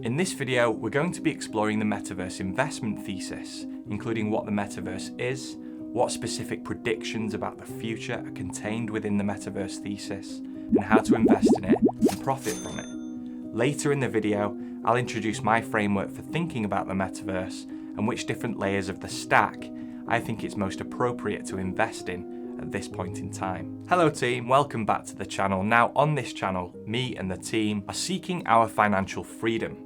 In this video, we're going to be exploring the Metaverse investment thesis, including what the Metaverse is, what specific predictions about the future are contained within the Metaverse thesis, and how to invest in it and profit from it. Later in the video, I'll introduce my framework for thinking about the Metaverse and which different layers of the stack I think it's most appropriate to invest in at this point in time. Hello team, welcome back to the channel. Now on this channel, me and the team are seeking our financial freedom.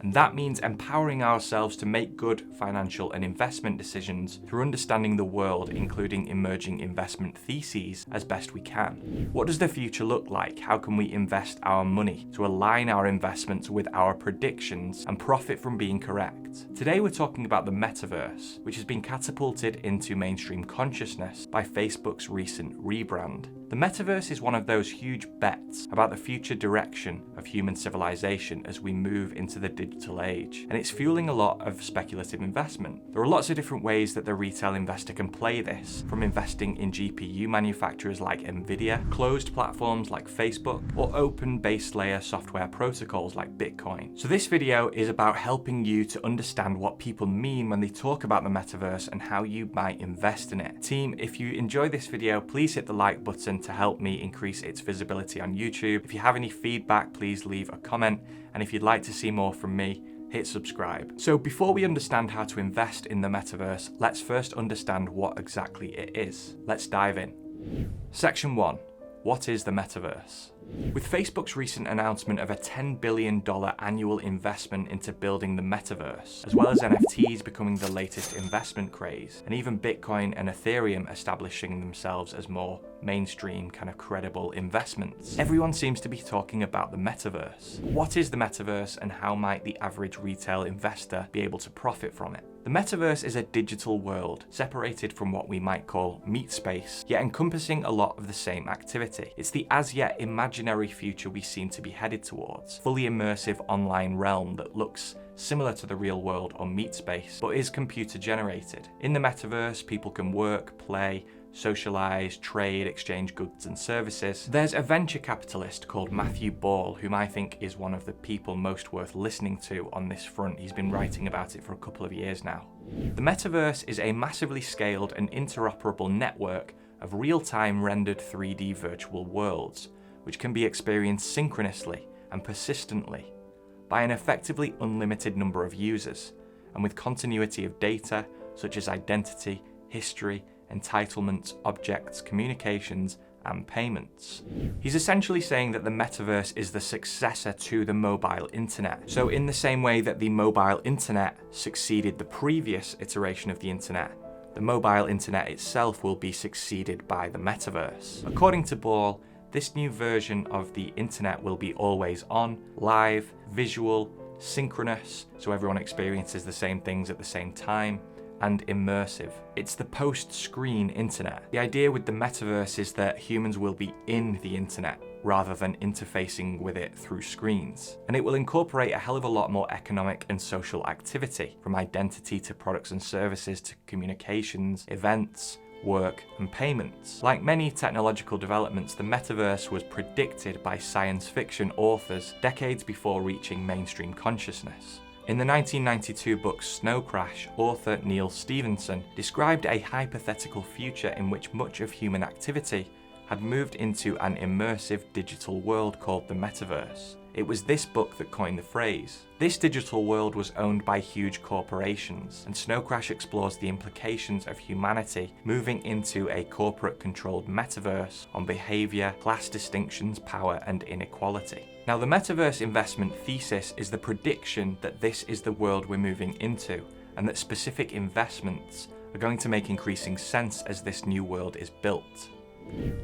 And that means empowering ourselves to make good financial and investment decisions through understanding the world, including emerging investment theses, as best we can. What does the future look like? How can we invest our money to align our investments with our predictions and profit from being correct? Today we're talking about the Metaverse, which has been catapulted into mainstream consciousness by Facebook's recent rebrand. The Metaverse is one of those huge bets about the future direction of human civilization as we move into the digital age, and it's fueling a lot of speculative investment. There are lots of different ways that the retail investor can play this, from investing in GPU manufacturers like Nvidia, closed platforms like Facebook, or open base layer software protocols like Bitcoin. So this video is about helping you to understand what people mean when they talk about the Metaverse and how you might invest in it. Team, if you enjoy this video, please hit the like button to help me increase its visibility on YouTube. If you have any feedback, please leave a comment. And if you'd like to see more from me, hit subscribe. So before we understand how to invest in the Metaverse, let's first understand what exactly it is. Let's dive in. Section 1. What is the Metaverse? With Facebook's recent announcement of a $10 billion annual investment into building the Metaverse, as well as NFTs becoming the latest investment craze, and even Bitcoin and Ethereum establishing themselves as more mainstream, kind of credible investments, everyone seems to be talking about the Metaverse. What is the Metaverse and how might the average retail investor be able to profit from it? The Metaverse is a digital world, separated from what we might call meat space, yet encompassing a lot of the same activity. It's the as-yet imaginary future we seem to be headed towards, fully immersive online realm that looks similar to the real world or meat space, but is computer generated. In the Metaverse, people can work, play, socialize, trade, exchange goods and services. There's a venture capitalist called Matthew Ball, whom I think is one of the people most worth listening to on this front. He's been writing about it for a couple of years now. The Metaverse is a massively scaled and interoperable network of real-time rendered 3D virtual worlds, which can be experienced synchronously and persistently by an effectively unlimited number of users, and with continuity of data such as identity, history, entitlements, objects, communications, and payments. He's essentially saying that the Metaverse is the successor to the mobile internet. So in the same way that the mobile internet succeeded the previous iteration of the internet, the mobile internet itself will be succeeded by the Metaverse. According to Ball, this new version of the internet will be always on, live, visual, synchronous, so everyone experiences the same things at the same time, and immersive. It's the post-screen internet. The idea with the Metaverse is that humans will be in the internet rather than interfacing with it through screens. And it will incorporate a hell of a lot more economic and social activity, from identity to products and services to communications, events, work, and payments. Like many technological developments, the Metaverse was predicted by science fiction authors decades before reaching mainstream consciousness. In the 1992 book Snowcrash, author Neal Stephenson described a hypothetical future in which much of human activity had moved into an immersive digital world called the Metaverse. It was this book that coined the phrase. This digital world was owned by huge corporations, and Snowcrash explores the implications of humanity moving into a corporate-controlled metaverse on behavior, class distinctions, power, and inequality. Now, the Metaverse investment thesis is the prediction that this is the world we're moving into, and that specific investments are going to make increasing sense as this new world is built.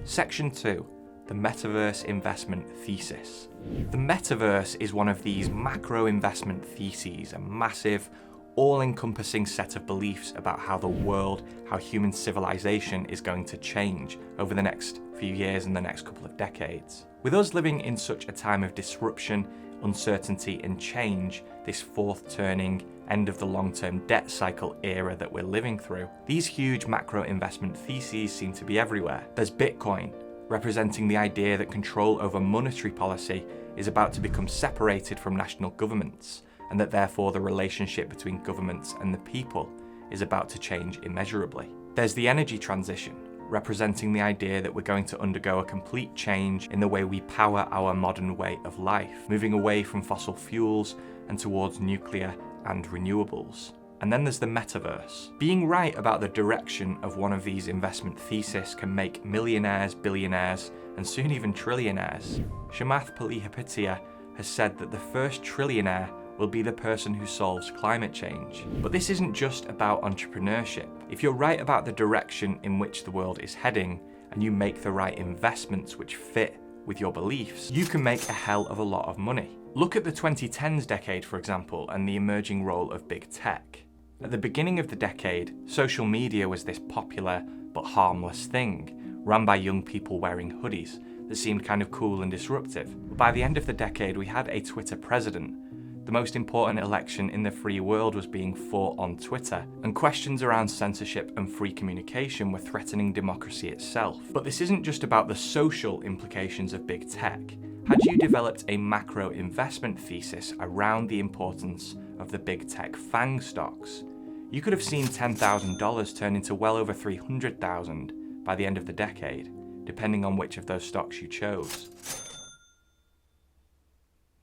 Section 2. The Metaverse investment thesis. The Metaverse is one of these macro investment theses, a massive, all-encompassing set of beliefs about how the world, how human civilization is going to change over the next few years and the next couple of decades. With us living in such a time of disruption, uncertainty and change, this fourth turning, end of the long-term debt cycle era that we're living through, these huge macro investment theses seem to be everywhere. There's Bitcoin, representing the idea that control over monetary policy is about to become separated from national governments, and that therefore the relationship between governments and the people is about to change immeasurably. There's the energy transition, representing the idea that we're going to undergo a complete change in the way we power our modern way of life, moving away from fossil fuels and towards nuclear and renewables. And then there's the metaverse. Being right about the direction of one of these investment theses can make millionaires, billionaires, and soon even trillionaires. Chamath Palihapitiya has said that the first trillionaire will be the person who solves climate change. But this isn't just about entrepreneurship. If you're right about the direction in which the world is heading, and you make the right investments which fit with your beliefs, you can make a hell of a lot of money. Look at the 2010s decade, for example, and the emerging role of big tech. At the beginning of the decade, social media was this popular but harmless thing, run by young people wearing hoodies that seemed kind of cool and disruptive. But by the end of the decade, we had a Twitter president. The most important election in the free world was being fought on Twitter, and questions around censorship and free communication were threatening democracy itself. But this isn't just about the social implications of big tech. Had you developed a macro investment thesis around the importance of the big tech FANG stocks, you could have seen $10,000 turn into well over $300,000 by the end of the decade, depending on which of those stocks you chose.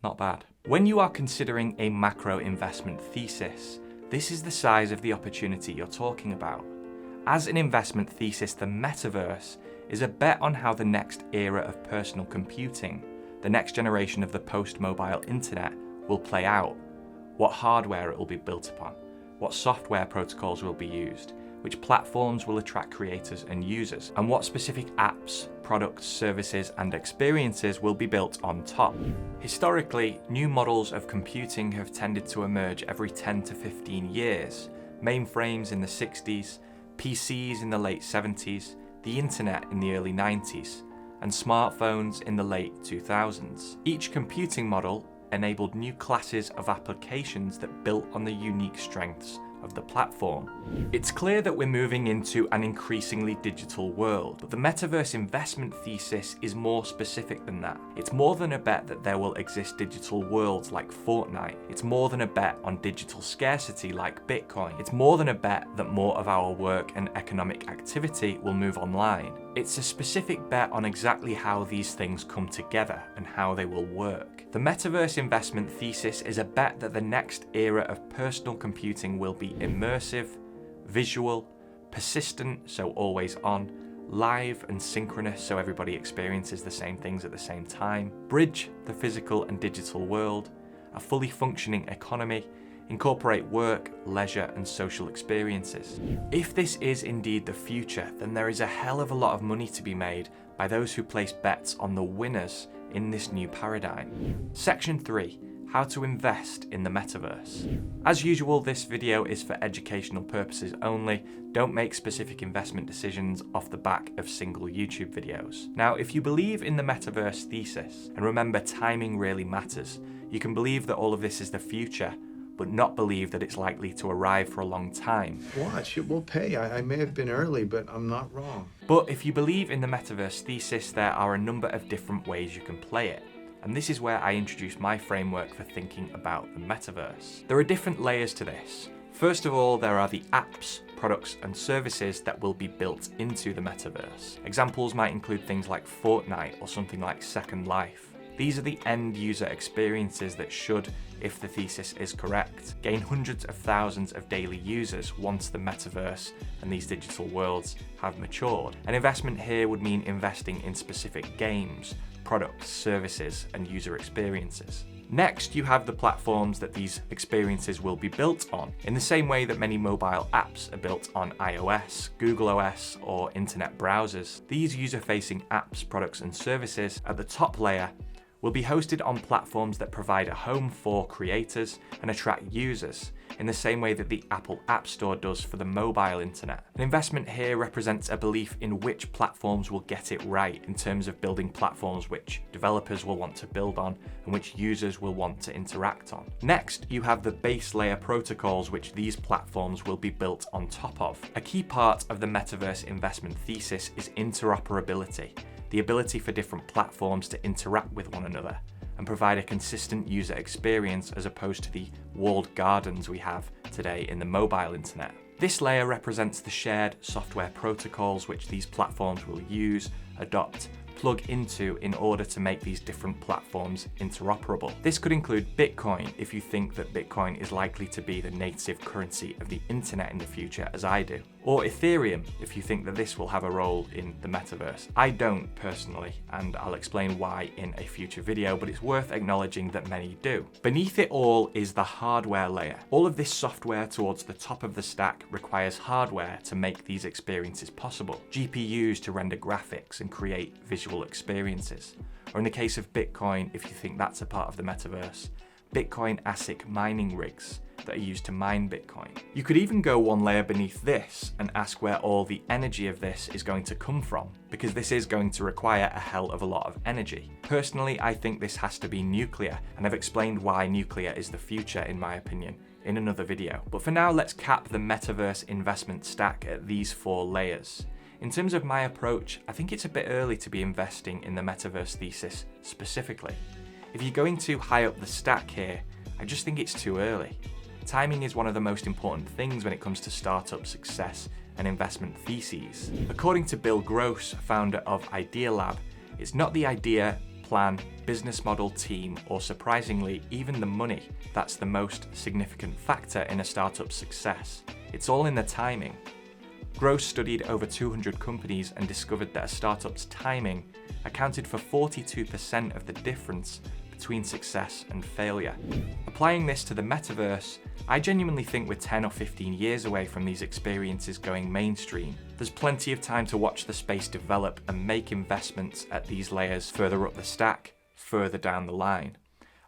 Not bad. When you are considering a macro investment thesis, this is the size of the opportunity you're talking about. As an investment thesis, the metaverse is a bet on how the next era of personal computing, the next generation of the post-mobile internet, will play out, what hardware it will be built upon, what software protocols will be used, which platforms will attract creators and users, and what specific apps, products, services, and experiences will be built on top. Historically, new models of computing have tended to emerge every 10 to 15 years. Mainframes in the 60s, PCs in the late 70s, the internet in the early 90s, and smartphones in the late 2000s. Each computing model enabled new classes of applications that built on the unique strengths of the platform. It's clear that we're moving into an increasingly digital world, but the metaverse investment thesis is more specific than that. It's more than a bet that there will exist digital worlds like Fortnite. It's more than a bet on digital scarcity like Bitcoin. It's more than a bet that more of our work and economic activity will move online. It's a specific bet on exactly how these things come together and how they will work. The metaverse investment thesis is a bet that the next era of personal computing will be immersive, visual, persistent, so always on, live and synchronous, so everybody experiences the same things at the same time, bridge the physical and digital world, a fully functioning economy, incorporate work, leisure, and social experiences. If this is indeed the future, then there is a hell of a lot of money to be made by those who place bets on the winners in this new paradigm. Section 3. How to invest in the metaverse. As usual, this video is for educational purposes only. Don't make specific investment decisions off the back of single YouTube videos. Now, if you believe in the metaverse thesis, and remember timing really matters, you can believe that all of this is the future, but not believe that it's likely to arrive for a long time. Watch, it will pay. I may have been early, but I'm not wrong. But if you believe in the metaverse thesis, there are a number of different ways you can play it. And this is where I introduce my framework for thinking about the metaverse. There are different layers to this. First of all, there are the apps, products, and services that will be built into the metaverse. Examples might include things like Fortnite or something like Second Life. These are the end user experiences that should, if the thesis is correct, gain hundreds of thousands of daily users once the metaverse and these digital worlds have matured. An investment here would mean investing in specific games, products, services, and user experiences. Next, you have the platforms that these experiences will be built on, in the same way that many mobile apps are built on iOS, Google OS, or internet browsers. These user-facing apps, products, and services at the top layer will be hosted on platforms that provide a home for creators and attract users, in the same way that the Apple App Store does for the mobile internet. An investment here represents a belief in which platforms will get it right in terms of building platforms which developers will want to build on and which users will want to interact on. Next, you have the base layer protocols which these platforms will be built on top of. A key part of the metaverse investment thesis is interoperability, the ability for different platforms to interact with one another and provide a consistent user experience as opposed to the walled gardens we have today in the mobile internet. This layer represents the shared software protocols which these platforms will use, adopt, plug into in order to make these different platforms interoperable. This could include Bitcoin if you think that Bitcoin is likely to be the native currency of the internet in the future, as I do. Or Ethereum if you think that this will have a role in the metaverse. I don't personally, and I'll explain why in a future video, but it's worth acknowledging that many do. Beneath it all is the hardware layer. All of this software towards the top of the stack requires hardware to make these experiences possible. GPUs to render graphics and create visual experiences. Or in the case of Bitcoin, if you think that's a part of the metaverse, Bitcoin ASIC mining rigs that are used to mine Bitcoin. You could even go one layer beneath this and ask where all the energy of this is going to come from, because this is going to require a hell of a lot of energy. Personally, I think this has to be nuclear, and I've explained why nuclear is the future in my opinion in another video. But for now, let's cap the metaverse investment stack at these 4 layers. In terms of my approach, I think it's a bit early to be investing in the metaverse thesis specifically. If you're going too high up the stack here, I just think it's too early. Timing is one of the most important things when it comes to startup success and investment theses. According to Bill Gross, founder of Idea Lab, it's not the idea, plan, business model, team, or surprisingly, even the money that's the most significant factor in a startup's success. It's all in the timing. Gross studied over 200 companies and discovered that a startup's timing accounted for 42% of the difference between success and failure. Applying this to the metaverse, I genuinely think we're 10 or 15 years away from these experiences going mainstream. There's plenty of time to watch the space develop and make investments at these layers further up the stack, further down the line.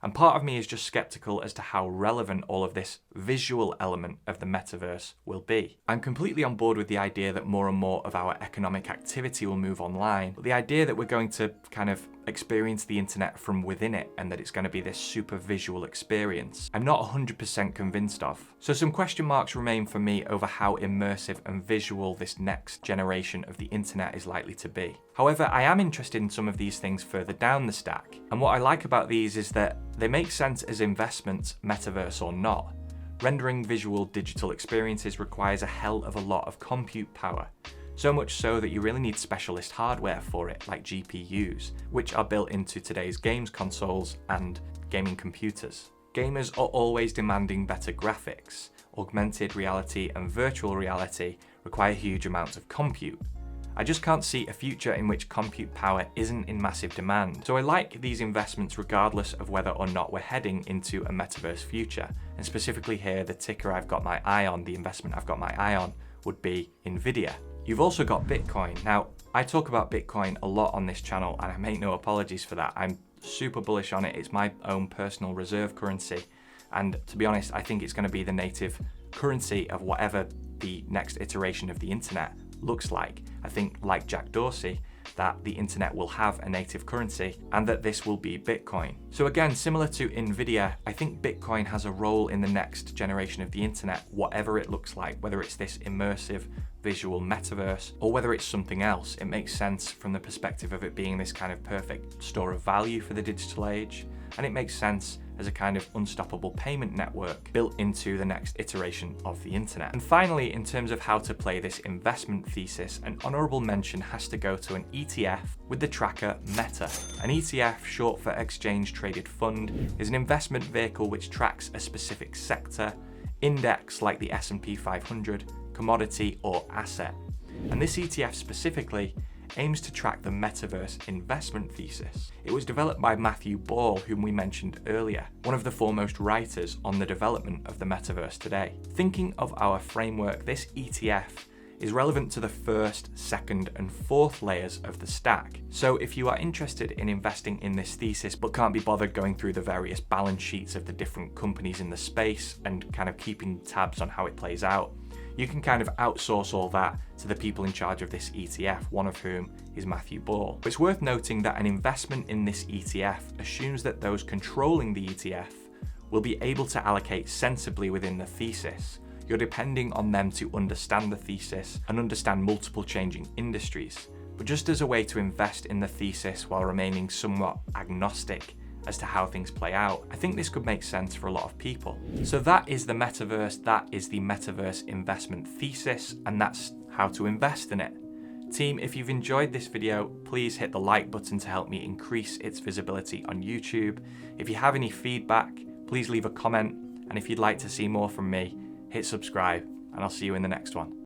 And part of me is just skeptical as to how relevant all of this visual element of the metaverse will be. I'm completely on board with the idea that more and more of our economic activity will move online, but the idea that we're going to kind of experience the internet from within it and that it's going to be this super visual experience, I'm not 100% convinced of. So some question marks remain for me over how immersive and visual this next generation of the internet is likely to be. However, I am interested in some of these things further down the stack, and what I like about these is that they make sense as investments, metaverse or not. Rendering visual digital experiences requires a hell of a lot of compute power. So much so that you really need specialist hardware for it, like GPUs, which are built into today's games consoles and gaming computers. Gamers are always demanding better graphics. Augmented reality and virtual reality require huge amounts of compute. I just can't see a future in which compute power isn't in massive demand. So I like these investments regardless of whether or not we're heading into a metaverse future. And specifically here, the ticker I've got my eye on, the investment I've got my eye on, would be Nvidia. You've also got Bitcoin. Now, I talk about Bitcoin a lot on this channel and I make no apologies for that. I'm super bullish on it. It's my own personal reserve currency. And to be honest, I think it's going to be the native currency of whatever the next iteration of the internet looks like. I think, like Jack Dorsey, that the internet will have a native currency and that this will be Bitcoin. So again, similar to Nvidia, I think Bitcoin has a role in the next generation of the internet, whatever it looks like, whether it's this immersive visual metaverse or whether it's something else. It makes sense from the perspective of it being this kind of perfect store of value for the digital age, and it makes sense as a kind of unstoppable payment network built into the next iteration of the internet. And finally, in terms of how to play this investment thesis, an honorable mention has to go to an ETF with the tracker Meta. An ETF, short for Exchange Traded Fund, is an investment vehicle which tracks a specific sector, index like the S&P 500, commodity or asset. And this ETF specifically aims to track the metaverse investment thesis. It was developed by Matthew Ball, whom we mentioned earlier, one of the foremost writers on the development of the metaverse today. Thinking of our framework, this ETF is relevant to the first, second, and fourth layers of the stack. So if you are interested in investing in this thesis but can't be bothered going through the various balance sheets of the different companies in the space and kind of keeping tabs on how it plays out, you can kind of outsource all that to the people in charge of this ETF, one of whom is Matthew Ball. It's worth noting that an investment in this ETF assumes that those controlling the ETF will be able to allocate sensibly within the thesis. You're depending on them to understand the thesis and understand multiple changing industries. But just as a way to invest in the thesis while remaining somewhat agnostic as to how things play out, I think this could make sense for a lot of people. So that is the metaverse, that is the metaverse investment thesis, and that's how to invest in it. Team, if you've enjoyed this video, please hit the like button to help me increase its visibility on YouTube. If you have any feedback, please leave a comment, and if you'd like to see more from me, hit subscribe, and I'll see you in the next one.